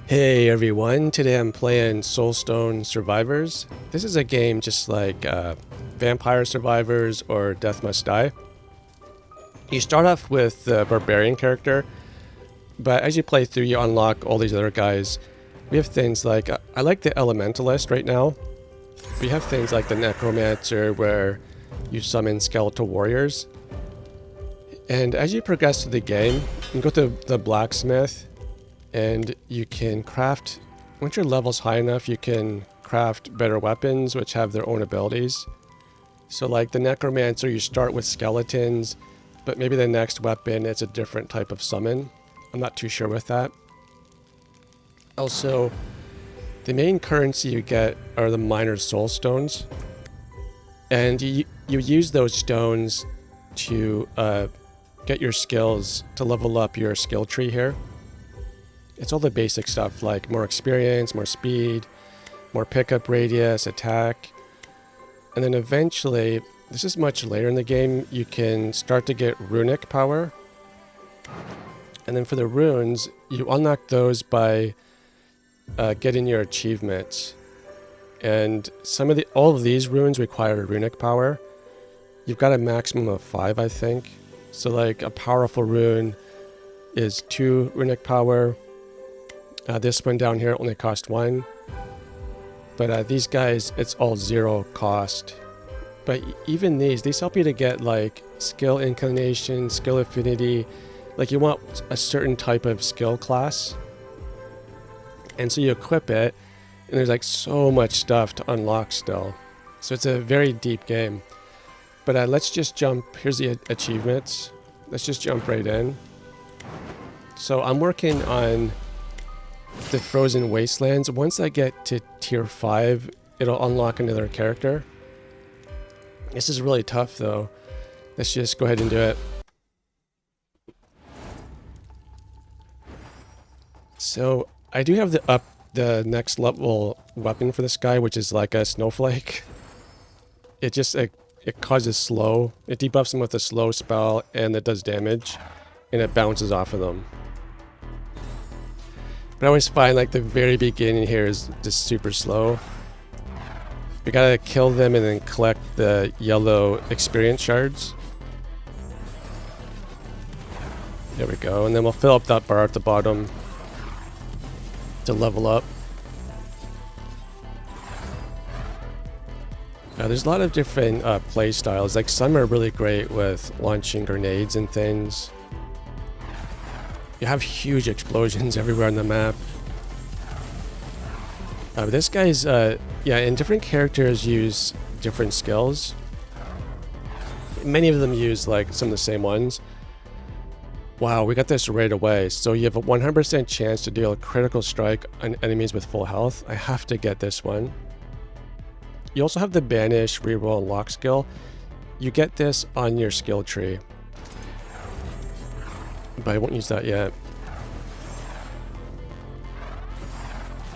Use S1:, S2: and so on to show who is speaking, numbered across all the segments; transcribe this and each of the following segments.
S1: Hey everyone, today I'm playing Soulstone Survivors. This is a game just like Vampire Survivors or Death Must Die. You start off with the Barbarian character, but as you play through you unlock all these other guys. We have things like, I like the Elementalist right now. We have things like the Necromancer where you summon skeletal warriors. And as you progress through the game, you go to the Blacksmith, and you can craft, once your level's high enough, you can craft better weapons which have their own abilities. So like the Necromancer, you start with skeletons, but maybe the next weapon is a different type of summon. I'm not too sure with that. Also, the main currency you get are the Miner's Soul Stones. And you use those stones to get your skills, to level up your skill tree here. It's all the basic stuff like more experience, more speed, more pickup radius, attack. And then eventually, this is much later in the game, you can start to get runic power. And then for the runes, you unlock those by getting your achievements. And all of these runes require runic power. You've got a maximum of 5, I think. So like a powerful rune is 2 runic power. This one down here only cost 1. But these guys, it's all 0 cost. But even these help you to get like skill inclination, skill affinity. Like you want a certain type of skill class. And so you equip it, and there's like so much stuff to unlock still. So it's a very deep game. But let's just jump, here's the achievements. Let's just jump right in. So I'm working on the Frozen Wastelands. Once I get to tier 5, it'll unlock another character. This is really tough though. Let's just go ahead and do it. So I do have the next level weapon for this guy, which is like a snowflake. It causes slow. It debuffs him with a slow spell, and it does damage, and it bounces off of them. But I always find like the very beginning here is just super slow. We gotta kill them and then collect the yellow experience shards. There we go, and then we'll fill up that bar at the bottom to level up. There's a lot of different play styles. Like some are really great with launching grenades and things. You have huge explosions everywhere on the map. This guy's, and different characters use different skills. Many of them use like some of the same ones. Wow, we got this right away. So you have a 100% chance to deal a critical strike on enemies with full health. I have to get this one. You also have the Banish, Reroll, and Lock skill. You get this on your skill tree. But I won't use that yet.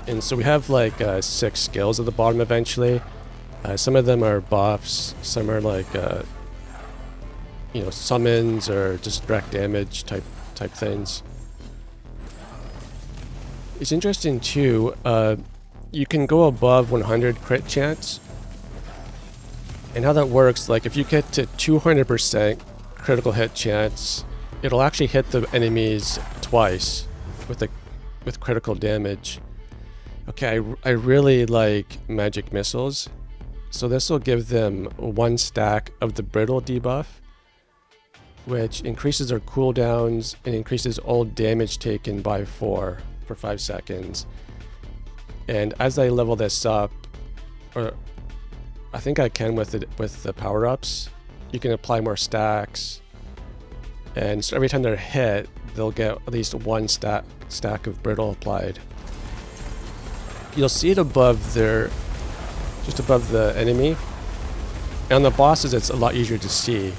S1: And so we have like 6 skills at the bottom eventually. Some of them are buffs, some are like summons or just direct damage type things. It's interesting too, you can go above 100 crit chance. And how that works, like if you get to 200% critical hit chance, it'll actually hit the enemies twice with critical damage. Okay, I really like magic missiles. So this will give them 1 stack of the brittle debuff, which increases their cooldowns and increases all damage taken by 4 for 5 seconds. And as I level this up, or I think I can with the power-ups, you can apply more stacks. And so every time they're hit, they'll get at least 1 stack of brittle applied. You'll see it above just above the enemy. And on the bosses, it's a lot easier to see.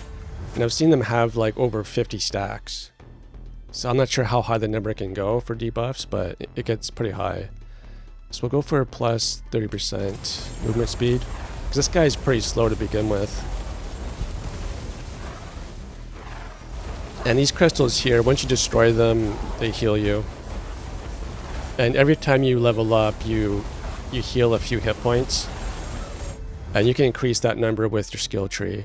S1: And I've seen them have like over 50 stacks. So I'm not sure how high the number can go for debuffs, but it gets pretty high. So we'll go for plus 30% movement speed. Because this guy's pretty slow to begin with. And these crystals here, once you destroy them, they heal you. And every time you level up, you heal a few hit points. And you can increase that number with your skill tree.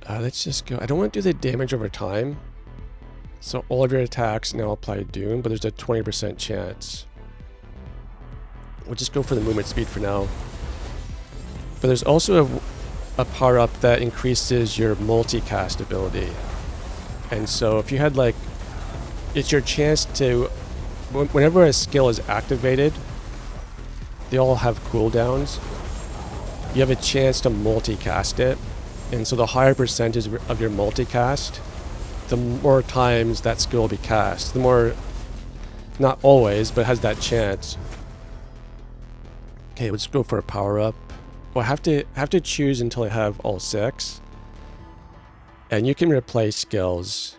S1: Let's just go. I don't want to do the damage over time. So all of your attacks now apply Doom, but there's a 20% chance. We'll just go for the movement speed for now. But there's also a power-up that increases your multicast ability. And so if you had like, it's your chance to, whenever a skill is activated, they all have cooldowns. You have a chance to multicast it. And so the higher percentage of your multicast, the more times that skill will be cast. The more, not always, but has that chance. Okay, let's go for a power-up. Well, I have to choose until I have all 6. And you can replace skills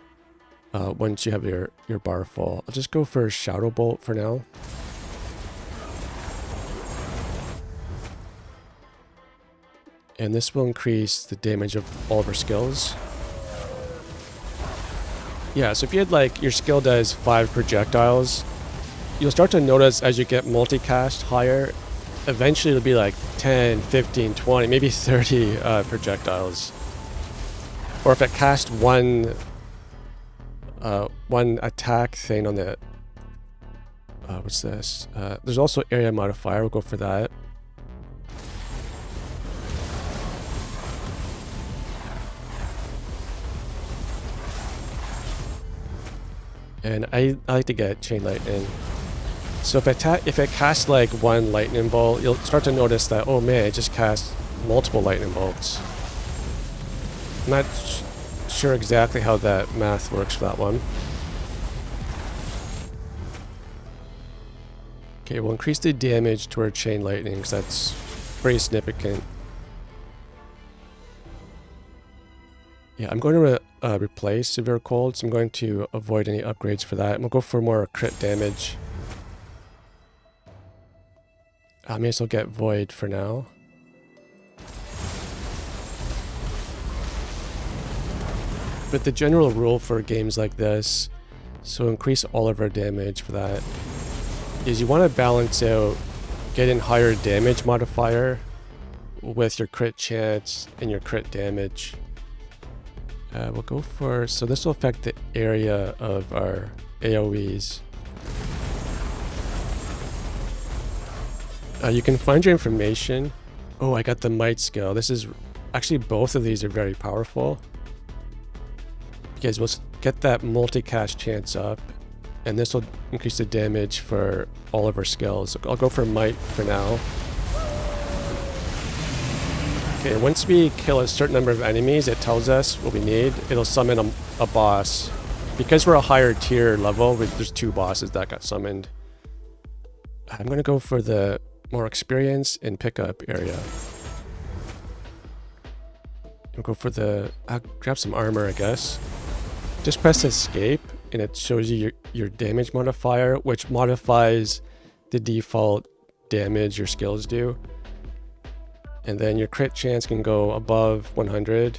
S1: once you have your bar full. I'll just go for Shadow Bolt for now. And this will increase the damage of all of our skills. Yeah, so if you had like, your skill does 5 projectiles, you'll start to notice as you get multicast higher, eventually it'll be like 10, 15, 20, maybe 30 projectiles. Or if it casts one attack thing on the, what's this? There's also area modifier, we'll go for that. And I like to get Chain Lightning. So if it casts like one lightning bolt, you'll start to notice that, oh man, it just casts multiple lightning bolts. I'm not sure exactly how that math works for that one. Okay, we'll increase the damage to our Chain Lightning because that's pretty significant. Yeah, I'm going to replace Severe Cold, so I'm going to avoid any upgrades for that. And we'll go for more crit damage. I may as well get Void for now. But the general rule for games like this, so increase all of our damage for that, is you want to balance out getting higher damage modifier with your crit chance and your crit damage. We'll go for, so this will affect the area of our AoEs. You can find your information. Oh, I got the Might skill. This is, actually both of these are very powerful. Because we'll get that multicast chance up, and this will increase the damage for all of our skills. I'll go for Might for now. Okay, once we kill a certain number of enemies, it tells us what we need. It'll summon a boss. Because we're a higher tier level, there's 2 bosses that got summoned. I'm going to go for the more experience and pickup area. I'll go for the, I'll grab some armor, I guess. Just press escape and it shows you your damage modifier, which modifies the default damage your skills do. And then your crit chance can go above 100.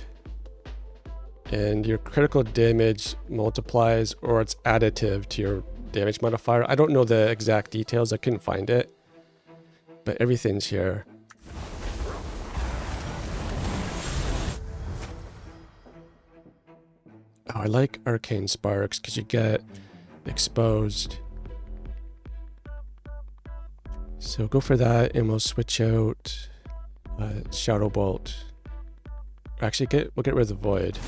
S1: And your critical damage multiplies, or it's additive to your damage modifier. I don't know the exact details, I couldn't find it. But everything's here. Oh, I like Arcane Sparks because you get exposed. So go for that and we'll switch out Shadow Bolt. Actually, we'll get rid of the Void.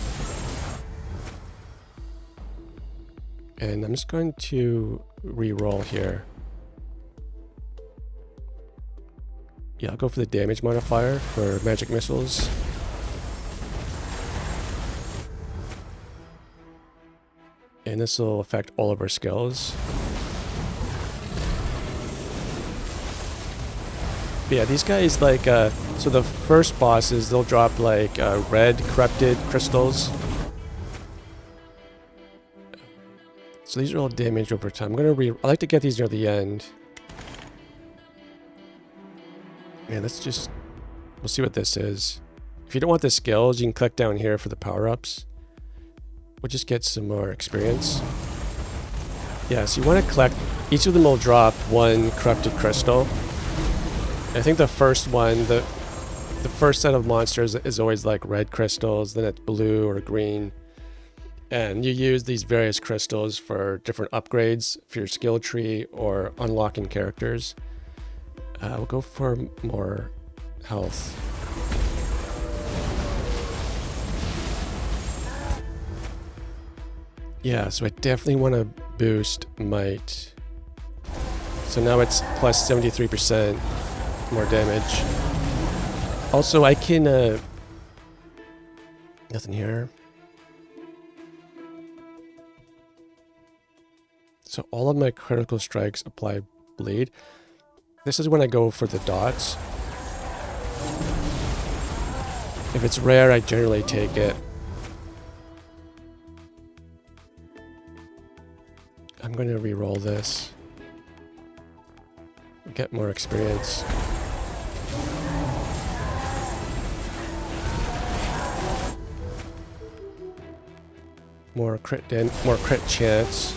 S1: And I'm just going to re-roll here. Yeah, I'll go for the damage modifier for magic missiles. And this will affect all of our skills. But yeah, these guys like, so the first bosses, they'll drop like red corrupted crystals. So these are all damage over time. I like to get these near the end. Man, we'll see what this is. If you don't want the skills, you can click down here for the power-ups. We'll just get some more experience. Yeah, so you want to collect each of them will drop one corrupted crystal. I think the first one, the first set of monsters is always like red crystals, then it's blue or green. And you use these various crystals for different upgrades for your skill tree or unlocking characters. We'll go for more health. Yeah, so I definitely want to boost might. So now it's plus 73% more damage. Also, I can... nothing here. So all of my critical strikes apply bleed. This is when I go for the dots. If it's rare, I generally take it. I'm going to re-roll this. Get more experience. More crit chance.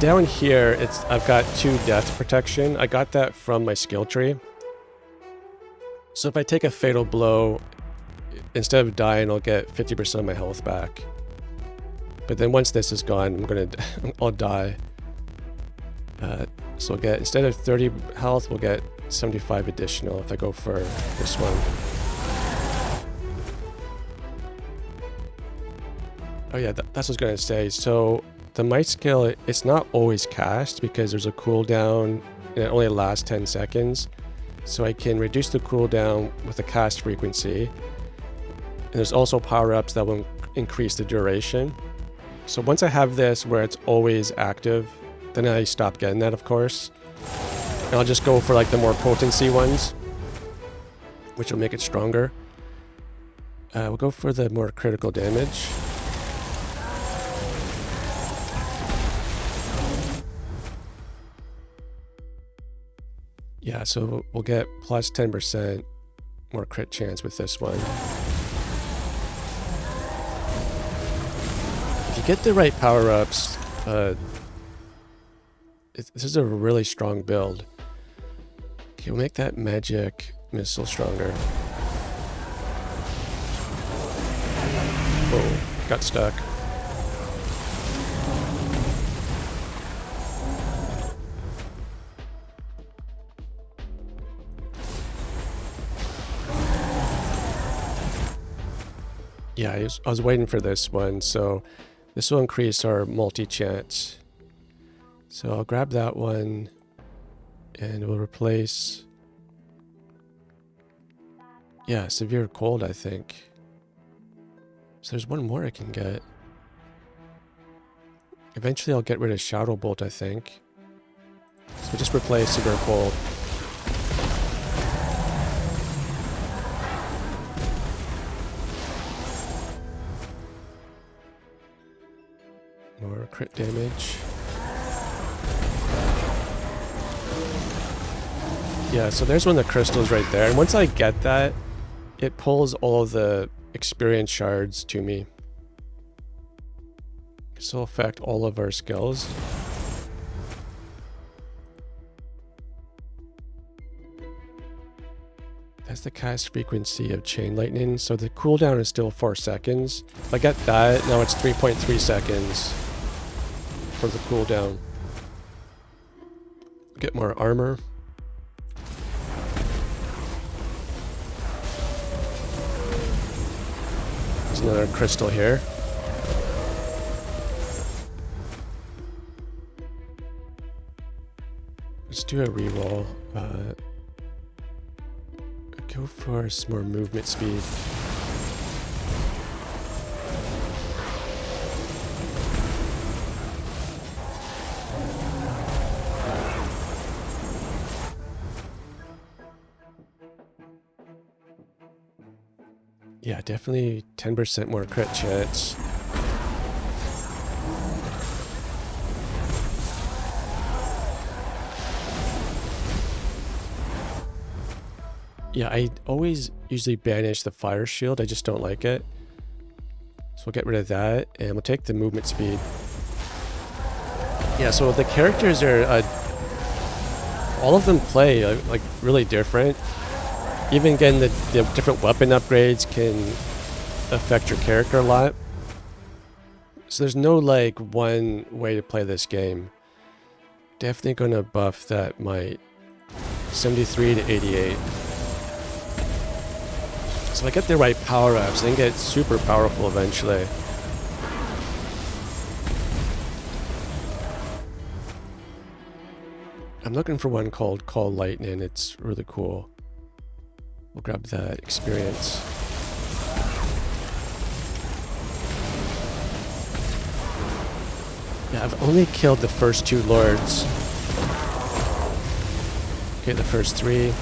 S1: Down here, I've got 2 death protection. I got that from my skill tree. So if I take a fatal blow, instead of dying, I'll get 50% of my health back. But then once this is gone, I'll die. So we'll get, instead of 30 health, we'll get 75 additional if I go for this one. Oh yeah, that's what I was going to say. So the might skill, it's not always cast because there's a cooldown and it only lasts 10 seconds. So I can reduce the cooldown with the cast frequency. And there's also power-ups that will increase the duration. So once I have this where it's always active, then I stop getting that, of course. And I'll just go for like the more potency ones, which will make it stronger. We'll go for the more critical damage. Yeah, so we'll get plus 10% more crit chance with this one. If you get the right power-ups, this is a really strong build. Okay, we'll make that magic missile stronger. Whoa, got stuck. Yeah, I was waiting for this one, so this will increase our multi-chance. So I'll grab that one, and we'll replace... Yeah, severe cold, I think. So there's one more I can get. Eventually I'll get rid of Shadow Bolt, I think. So we'll just replace severe cold. More crit damage. Yeah, so there's one of the crystals right there. And once I get that, it pulls all of the experience shards to me. This will affect all of our skills. That's the cast frequency of Chain Lightning. So the cooldown is still 4 seconds. If I get that, now it's 3.3 seconds for the cooldown. Get more armor. There's another crystal here. Let's do a reroll. Go for some more movement speed. Yeah, definitely 10% more crit chance. Yeah, I always usually banish the fire shield. I just don't like it. So we'll get rid of that, and we'll take the movement speed. Yeah, so the characters are all of them play like really different. Even getting the different weapon upgrades can affect your character a lot. So there's no like one way to play this game. Definitely gonna buff that might. 73 to 88. So if I get the right power-ups, I can get super powerful eventually. I'm looking for one called Call Lightning. It's really cool. We'll grab that experience. Yeah, I've only killed the first 2 lords. Okay, the first 3.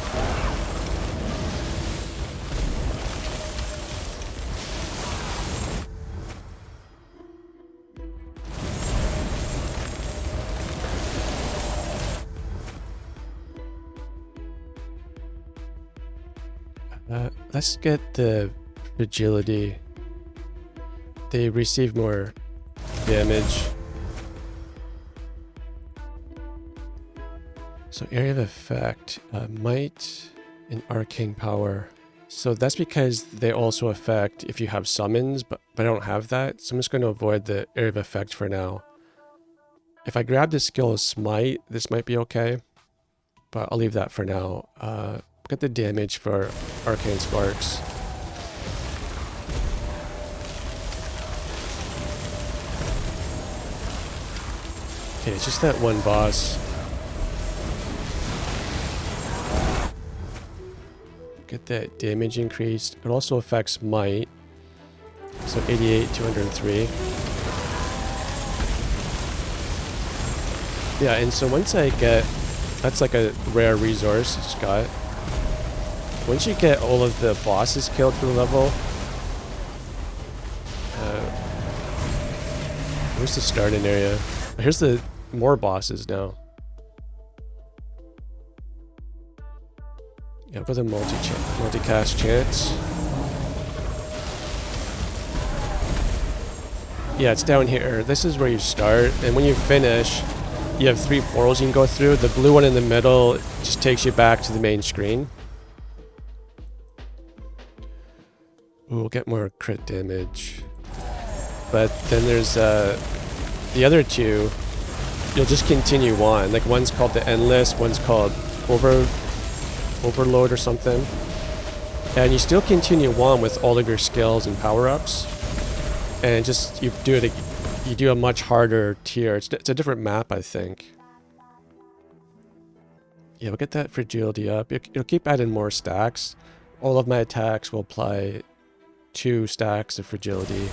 S1: Let's get the agility. They receive more damage. So area of effect, might and arcane power. So that's because they also affect if you have summons, but I don't have that. So I'm just going to avoid the area of effect for now. If I grab the skill of smite, this might be okay, but I'll leave that for now. Get the damage for arcane sparks. Okay, it's just that one boss. Get that damage increased. It also affects might. So 88, 203. Yeah, and so once I get... That's like a rare resource, Scott. Once you get all of the bosses killed for the level... where's the starting area? Here's the more bosses now. Yeah, with a multi-cast chance. Yeah, it's down here. This is where you start, and when you finish, you have 3 portals you can go through. The blue one in the middle just takes you back to the main screen. Ooh, we'll get more crit damage. But then there's the other 2. You'll just continue on. Like one's called the Endless, one's called Overload or something. And you still continue on with all of your skills and power-ups. And just you do a much harder tier. It's a different map, I think. Yeah, we'll get that fragility up. It'll keep adding more stacks. All of my attacks will apply 2 stacks of fragility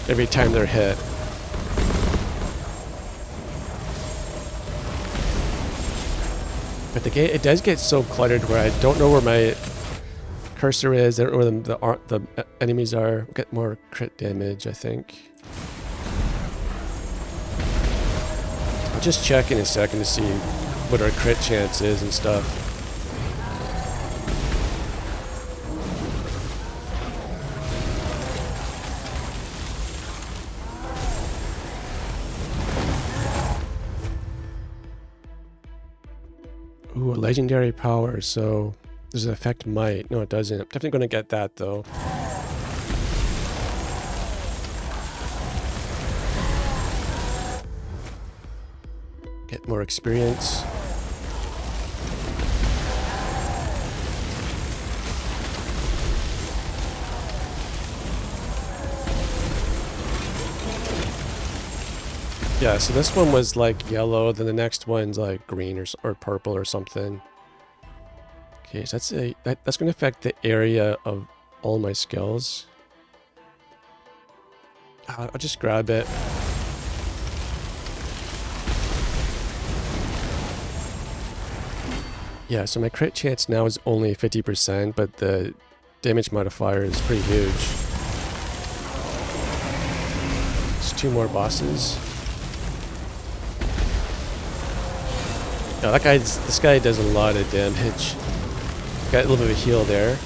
S1: every time they're hit. But the game, it does get so cluttered where I don't know where my cursor is, I don't know where the enemies are. We'll get more crit damage, I think. I'll just check in a second to see what our crit chance is and stuff. Ooh, a legendary power, so does it affect might? No, it doesn't. I'm definitely going to get that, though. Get more experience. Yeah, so this one was like yellow, then the next one's like green or purple or something. Okay, so that's going to affect the area of all my skills. I'll just grab it. Yeah, so my crit chance now is only 50%, but the damage modifier is pretty huge. Just 2 more bosses. Oh, this guy does a lot of damage. Got a little bit of a heal there.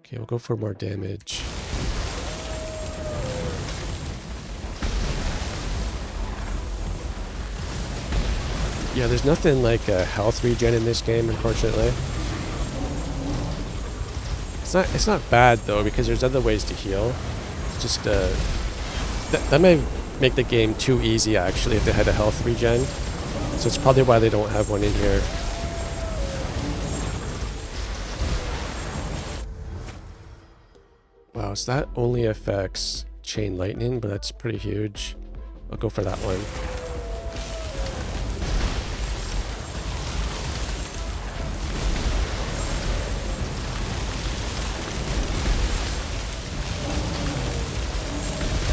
S1: Okay, we'll go for more damage. Yeah, there's nothing like a health regen in this game, unfortunately. It's not bad though, because there's other ways to heal. It's just that may make the game too easy actually if they had a health regen. So it's probably why they don't have one in here. Wow, so that only affects chain lightning, but that's pretty huge. I'll go for that one.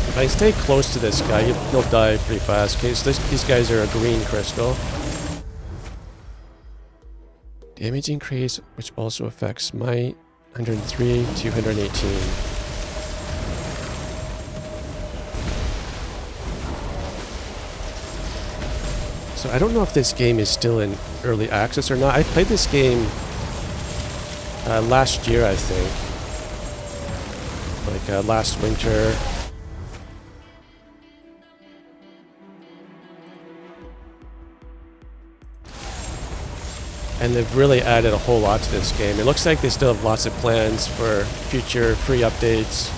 S1: If I stay close to this guy, he'll die pretty fast. Okay, so these guys are a green crystal. Damage increase, which also affects my 103 to 118. So I don't know if this game is still in early access or not. I played this game last year, I think. Like last winter. And they've really added a whole lot to this game. It looks like they still have lots of plans for future free updates.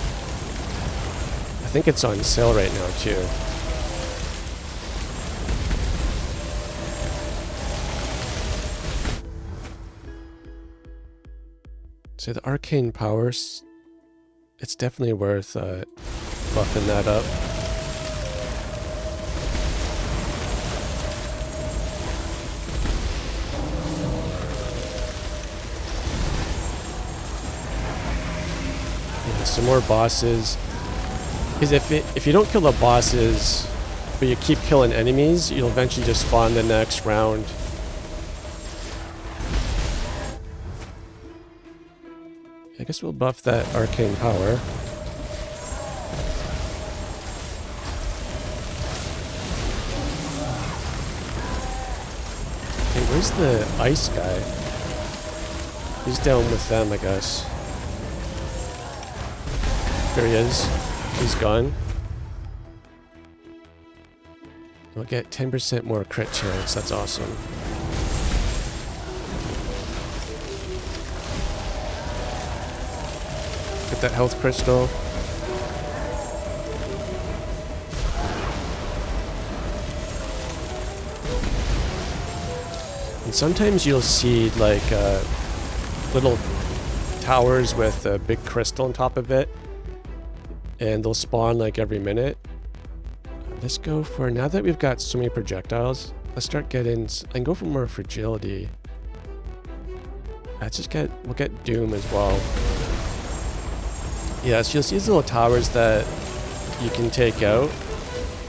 S1: I think it's on sale right now too. So the arcane powers, it's definitely worth buffing that up. Some more bosses. Because if you don't kill the bosses, but you keep killing enemies, you'll eventually just spawn the next round. I guess we'll buff that arcane power. Hey, where's the ice guy? He's down with them, I guess. There he is. He's gone. We'll get 10% more crit chance. That's awesome. Get that health crystal. And sometimes you'll see like little towers with a big crystal on top of it. And they'll spawn like every minute. Let's go for, now that we've got so many projectiles, let's start getting, I can go for more fragility. We'll get Doom as well. Yeah, so you'll see these little towers that you can take out.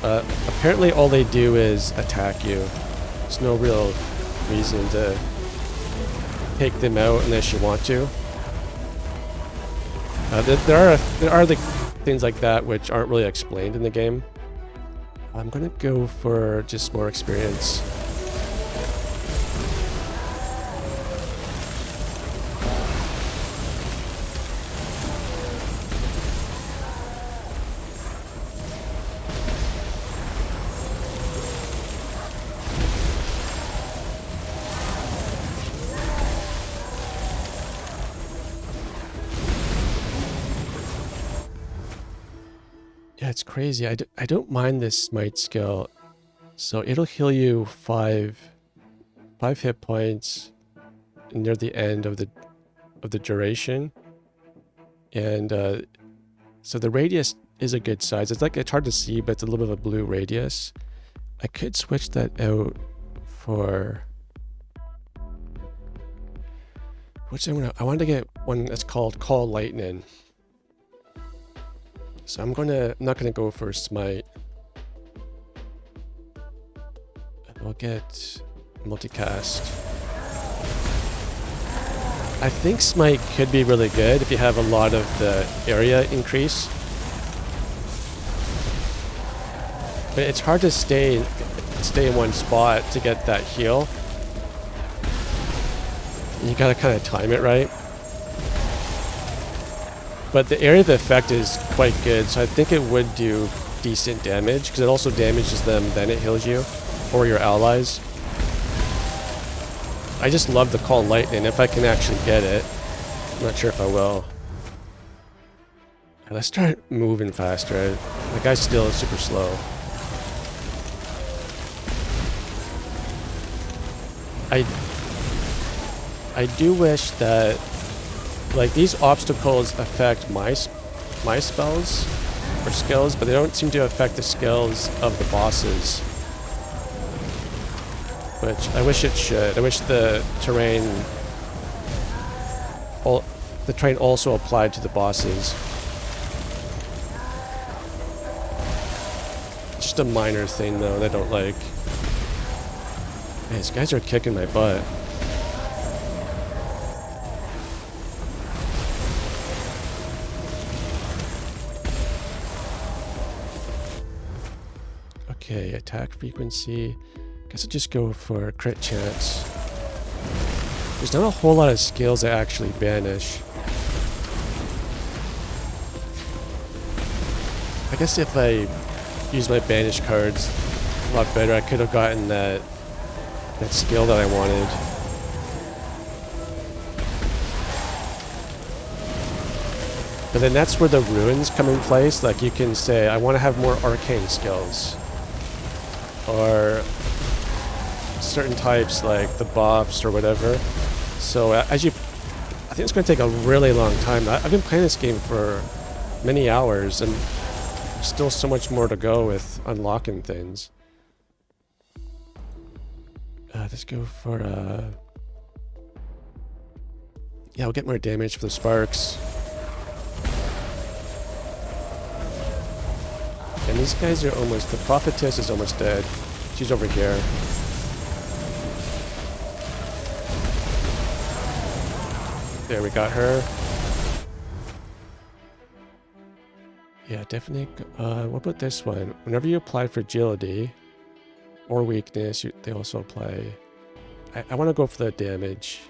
S1: Apparently all they do is attack you. There's no real reason to take them out unless you want to. There are the things like that which aren't really explained in the game. I'm gonna go for just more experience. Yeah, it's crazy. I don't mind this smite skill. So it'll heal you 5 hit points near the end of the duration. And so the radius is a good size. It's hard to see, but it's a little bit of a blue radius. I could switch that out for I wanted to get one that's called Call Lightning. So I'm not gonna go for Smite. We'll get Multicast. I think Smite could be really good if you have a lot of the area increase. But it's hard to stay in one spot to get that heal. You gotta kind of time it right. But the area of effect is quite good, so I think it would do decent damage, because it also damages them, then it heals you, or your allies. I just love the Call Lightning, if I can actually get it. I'm not sure if I will. Let's start moving faster. The guy's still super slow. I do wish that, like, these obstacles affect my spells or skills, but they don't seem to affect the skills of the bosses. Which I wish it should. I wish the terrain also applied to the bosses. Just a minor thing though that I don't like. Man, these guys are kicking my butt. Okay, attack frequency. Guess I'll just go for crit chance. There's not a whole lot of skills I actually banish. I guess if I use my banish cards a lot better, I could have gotten that skill that I wanted. But then that's where the runes come in place. Like, you can say, I want to have more arcane skills. Or certain types, like the buffs or whatever. So I think it's going to take a really long time. I've been playing this game for many hours, and there's still so much more to go with unlocking things. Let's go for yeah, we'll get more damage for the sparks. And these guys are almost... The prophetess is almost dead. She's over here. There, we got her. Yeah, definitely. What about this one? Whenever you apply fragility or weakness, they also apply... I want to go for the damage.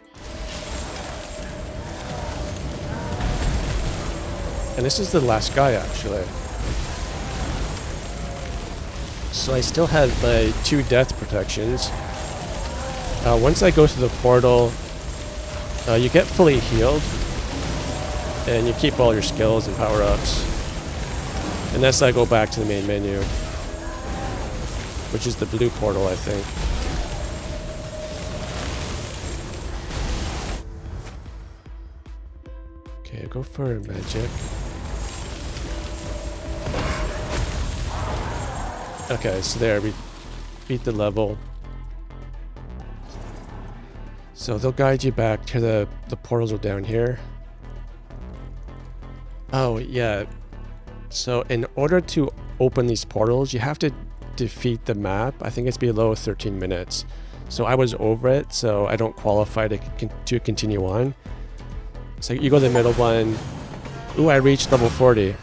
S1: And this is the last guy, actually. So I still have my 2 death protections. Once I go through the portal, you get fully healed, and you keep all your skills and power-ups. Unless I go back to the main menu, which is the blue portal, I think. Okay, I'll go for magic. Okay, so there, we beat the level. So they'll guide you back to the portals are down here. Oh, yeah. So in order to open these portals, you have to defeat the map. I think it's below 13 minutes. So I was over it, so I don't qualify to continue on. So you go to the middle one. Ooh, I reached level 40.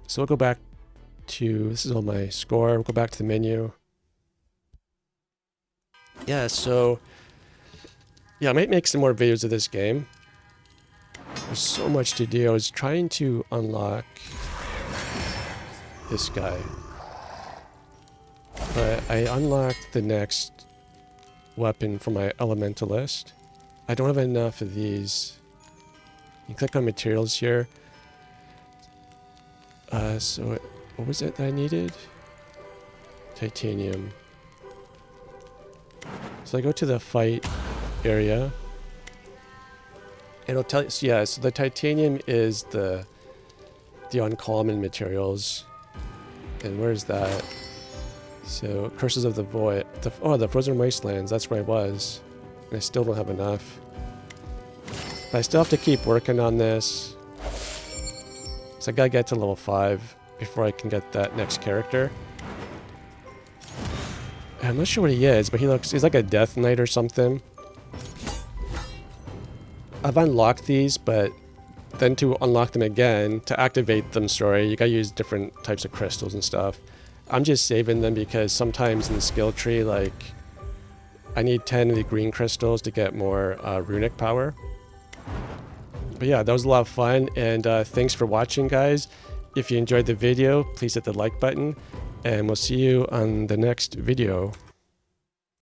S1: So we'll go back to... This is all my score. We'll go back to the menu. Yeah, so... Yeah, I might make some more videos of this game. There's so much to do. I was trying to unlock this guy. But I unlocked the next weapon for my elementalist. I don't have enough of these. You click on materials here. So what was it that I needed? Titanium. So I go to the fight area. It'll tell you, so yeah, so the titanium is the uncommon materials. And where's that? So, Curses of the Void. The Frozen Wastelands, that's where I was. And I still don't have enough. But I still have to keep working on this. So I gotta get to level 5 before I can get that next character. I'm not sure what he is, but he's like a Death Knight or something. I've unlocked these, but then to unlock them again, to activate them, you gotta use different types of crystals and stuff. I'm just saving them because sometimes in the skill tree, like, I need 10 of the green crystals to get more runic power. But yeah, that was a lot of fun, and thanks for watching, guys. If you enjoyed the video, please hit the like button, and we'll see you on the next video.